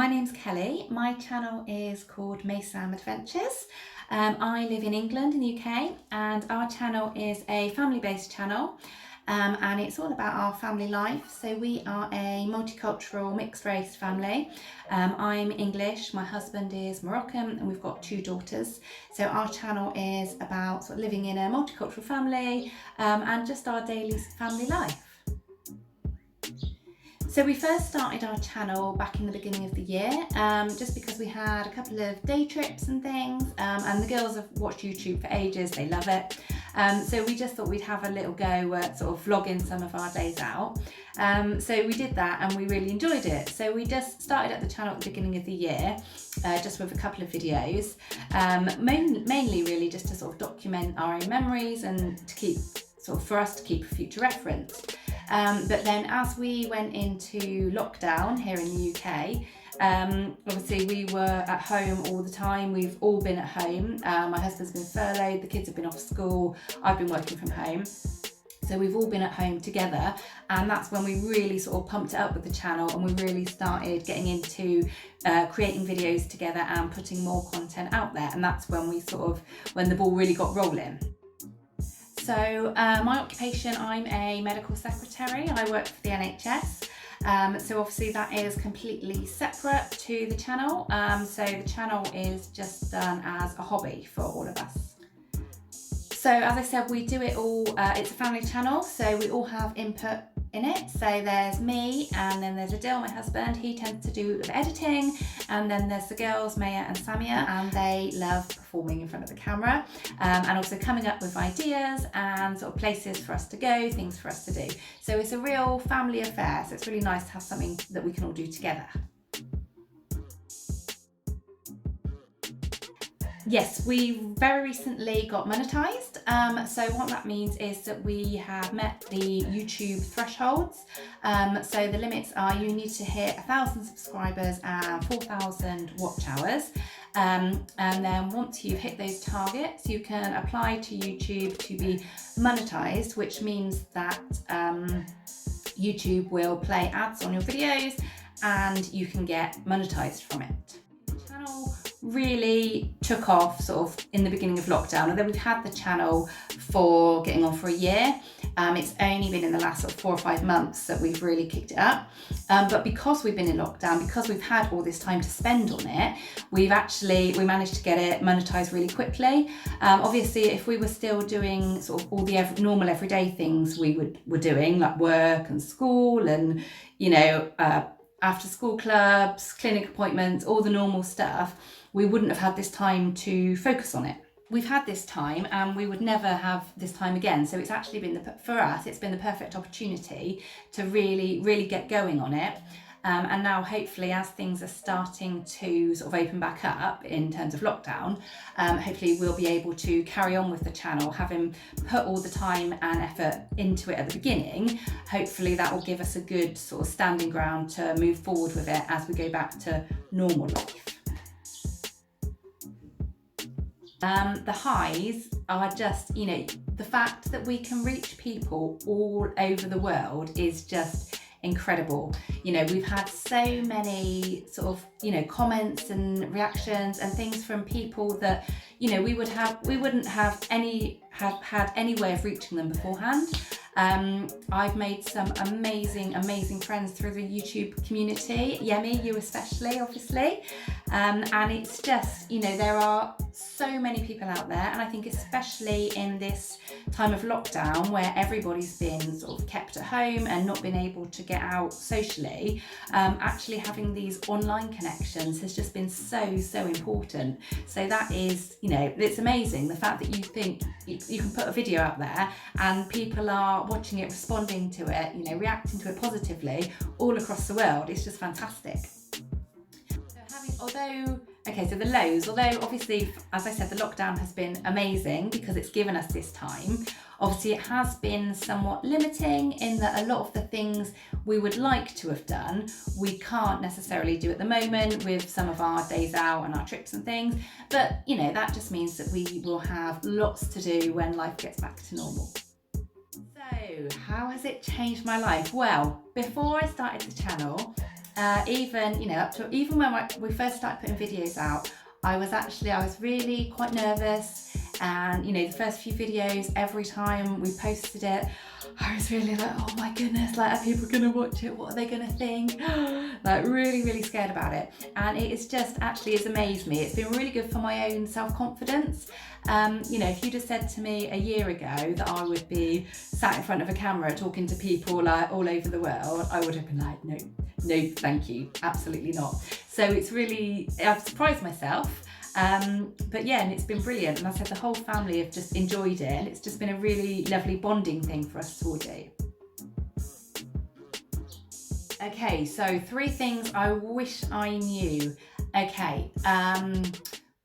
My name's Kelly. My channel is called MAYSAM Adventures. I live in England in the UK, and our channel is a family-based channel, and it's all about our family life. So we are a multicultural mixed race family. I'm English, my husband is Moroccan, and we've got 2 daughters. So our channel is about sort of living in a multicultural family and just our daily family life. So we first started our channel back in the beginning of the year, just because we had a couple of day trips and things, and the girls have watched YouTube for ages, they love it. So we just thought we'd have a little go at sort of vlogging some of our days out. So we did that and we really enjoyed it. So we just started at the channel at the beginning of the year, just with a couple of videos, mainly really just to sort of document our own memories and to keep, sort of for us to keep a future reference. But then as we went into lockdown here in the UK, obviously we were at home all the time. We've all been at home. My husband's been furloughed, the kids have been off school, I've been working from home. So we've all been at home together, and that's when we really sort of pumped it up with the channel, and we really started getting into creating videos together and putting more content out there. And that's when when the ball really got rolling. So my occupation, I'm a medical secretary. I work for the NHS. So obviously that is completely separate to the channel. So the channel is just done as a hobby for all of us. So as I said, we do it all, it's a family channel, so we all have input in it. So there's me, and then there's Adil, my husband, he tends to do the editing, and then there's the girls, Maya and Samia, and they love performing in front of the camera, and also coming up with ideas and sort of places for us to go, things for us to do. So it's a real family affair, so it's really nice to have something that we can all do together. Yes, we very recently got monetized. So what that means is that we have met the YouTube thresholds. So the limits are you need to hit 1,000 subscribers and 4,000 watch hours. And then once you've hit those targets, you can apply to YouTube to be monetized, which means that YouTube will play ads on your videos and you can get monetized from it. The channel really took off sort of in the beginning of lockdown, and then we've had the channel for getting on for a year. It's only been in the last sort of 4 or 5 months that we've really kicked it up. But because we've been in lockdown, because we've had all this time to spend on it, we managed to get it monetized really quickly. Obviously, if we were still doing sort of all the normal everyday things we were doing, like work and school and, you know, after school clubs, clinic appointments, all the normal stuff, we wouldn't have had this time to focus on it. We've had this time and we would never have this time again. So it's actually been, for us, it's been the perfect opportunity to really get going on it. And now hopefully as things are starting to sort of open back up in terms of lockdown, hopefully we'll be able to carry on with the channel, having put all the time and effort into it at the beginning. Hopefully that will give us a good sort of standing ground to move forward with it as we go back to normal life. The highs are just, you know, the fact that we can reach people all over the world is just incredible. You know, we've had so many sort of, you know, comments and reactions and things from people that, you know, we wouldn't have had any way of reaching them beforehand. I've made some amazing friends through the YouTube community, Yemi, you especially, obviously. And it's just, you know, there are so many people out there, and I think especially in this time of lockdown where everybody's been sort of kept at home and not been able to get out socially, actually having these online connections has just been so important. So that is, you know, it's amazing the fact that you think you can put a video out there and people are watching it, responding to it, you know, reacting to it positively all across the world. It's just fantastic. So the lows, although obviously, as I said, the lockdown has been amazing because it's given us this time. Obviously, it has been somewhat limiting in that a lot of the things we would like to have done, we can't necessarily do at the moment with some of our days out and our trips and things. But, you know, that just means that we will have lots to do when life gets back to normal. So, how has it changed my life? Well, before I started the channel, even, you know, up to even when we first started putting videos out, I was really quite nervous, and you know, the first few videos, every time we posted it, I was really like, oh my goodness, like, are people gonna watch it? What are they gonna think? Like, really scared about it. And it is just, actually, it's amazed me. It's been really good for my own self-confidence. You know, if you'd have said to me a year ago that I would be sat in front of a camera talking to people like all over the world, I would have been like, no, thank you, absolutely not. So it's really, I've surprised myself. But yeah, and it's been brilliant, and I said the whole family have just enjoyed it, and it's just been a really lovely bonding thing for us to all do. Okay, so 3 things I wish I knew. Okay,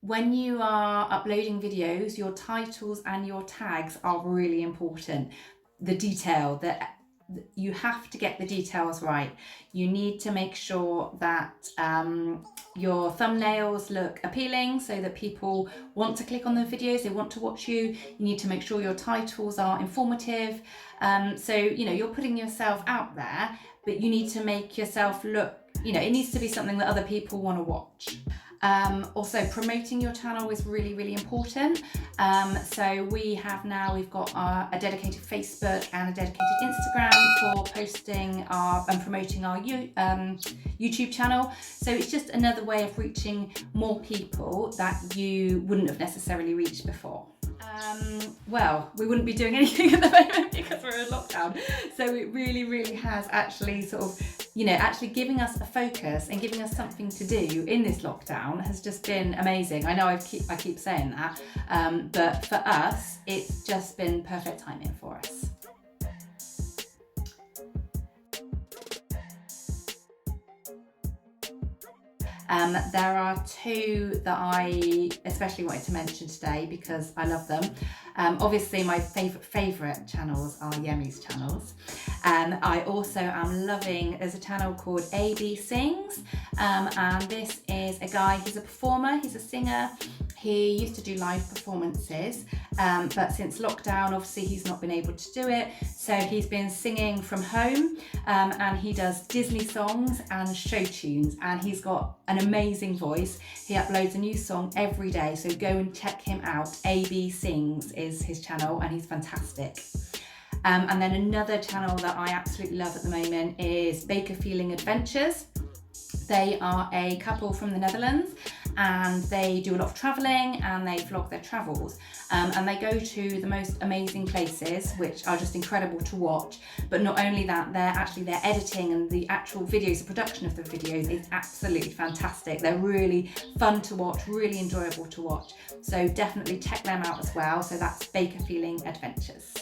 when you are uploading videos, your titles and your tags are really important. The detail, that you have to get the details right. You need to make sure that your thumbnails look appealing so that people want to click on the videos, they want to watch you. You need to make sure your titles are informative. So, you know, you're putting yourself out there, but you need to make yourself look, you know, it needs to be something that other people want to watch. Also, promoting your channel is really important. So we've got a dedicated Facebook and a dedicated Instagram for posting and promoting our YouTube channel. So it's just another way of reaching more people that you wouldn't have necessarily reached before. Well, we wouldn't be doing anything at the moment because we're in lockdown. So it really has actually sort of, you know, actually giving us a focus and giving us something to do in this lockdown has just been amazing. I know I keep saying that, but for us, it's just been perfect timing for us. There are 2 that I especially wanted to mention today because I love them. Obviously, my favourite channels are Yemi's channels. I also am loving, there's a channel called AB Sings, and this is a guy, he's a performer, he's a singer. He used to do live performances, but since lockdown, obviously he's not been able to do it. So he's been singing from home, and he does Disney songs and show tunes, and he's got an amazing voice. He uploads a new song every day, so go and check him out. AB Sings is his channel, and he's fantastic. And then another channel that I absolutely love at the moment is Bakerfeeling Adventures. They are a couple from the Netherlands, and they do a lot of travelling and they vlog their travels, and they go to the most amazing places, which are just incredible to watch. But not only that, their editing and the actual videos, the production of the videos is absolutely fantastic. They're really fun to watch, really enjoyable to watch. So definitely check them out as well. So that's Bakerfeeling Adventures.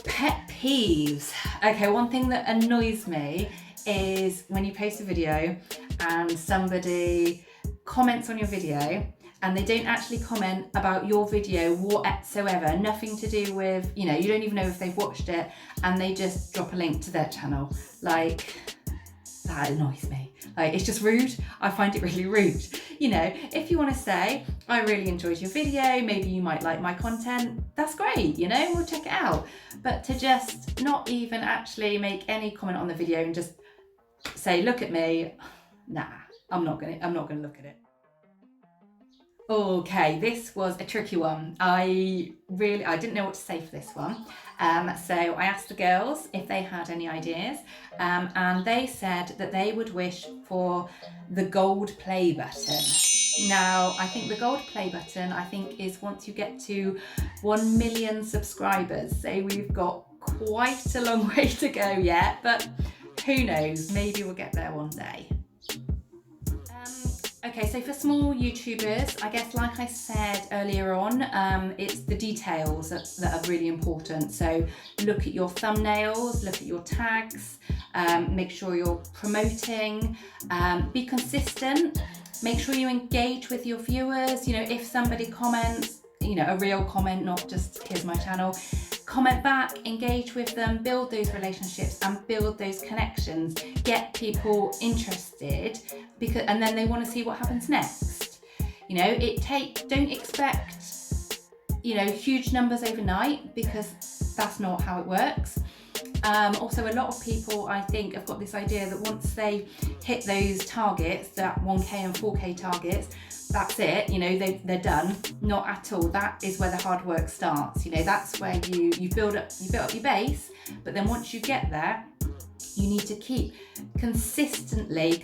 Pet peeves. Okay, one thing that annoys me is when you post a video and somebody comments on your video and they don't actually comment about your video whatsoever, nothing to do with, you know, you don't even know if they've watched it, and they just drop a link to their channel. Like, that annoys me. Like, it's just rude. I find it really rude. You know, if you want to say, I really enjoyed your video, maybe you might like my content, that's great, you know, we'll check it out. But to just not even actually make any comment on the video and just say, look at me, nah, I'm not gonna look at it. Okay, this was a tricky one. I didn't know what to say for this one. So I asked the girls if they had any ideas, and they said that they would wish for the gold play button. Now, I think the gold play button, is once you get to 1 million subscribers. So we've got quite a long way to go yet, but who knows, maybe we'll get there one day. Okay, so for small YouTubers, I guess like I said earlier on, it's the details that are really important. So look at your thumbnails, look at your tags, make sure you're promoting, be consistent, make sure you engage with your viewers. You know, if somebody comments, you know, a real comment, not just here's my channel, comment back, engage with them, build those relationships and build those connections, get people interested, and then they want to see what happens next. You know, don't expect, you know, huge numbers overnight, because that's not how it works. Also, a lot of people, I think, have got this idea that once they hit those targets, that 1K and 4K targets, that's it, you know, they're done. Not at all. That is where the hard work starts. You know, that's where you build up your base, but then once you get there, you need to keep consistently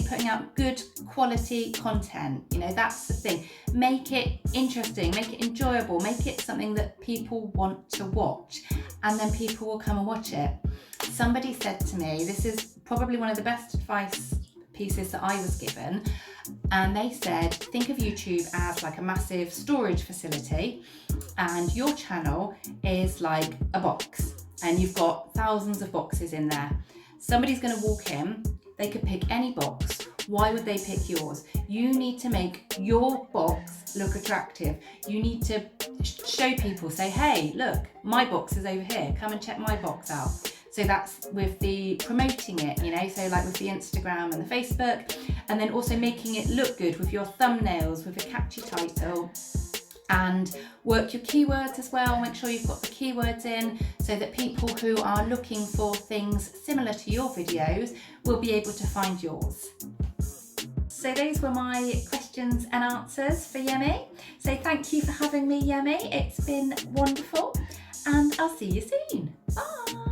putting out good quality content. You know, that's the thing. Make it interesting, make it enjoyable, make it something that people want to watch, and then people will come and watch it. Somebody said to me, this is probably one of the best advice pieces that I was given, and they said, think of YouTube as like a massive storage facility, and your channel is like a box, and you've got thousands of boxes in there. Somebody's going to walk in, they could pick any box. Why would they pick yours? You need to make your box look attractive. You need to show people, say, hey, look, my box is over here, come and check my box out. So that's with the promoting it, you know, so like with the Instagram and the Facebook, and then also making it look good with your thumbnails, with a catchy title, and work your keywords as well. Make sure you've got the keywords in so that people who are looking for things similar to your videos will be able to find yours. So those were my questions and answers for Yemi. So thank you for having me, Yemi. It's been wonderful, and I'll see you soon. Bye.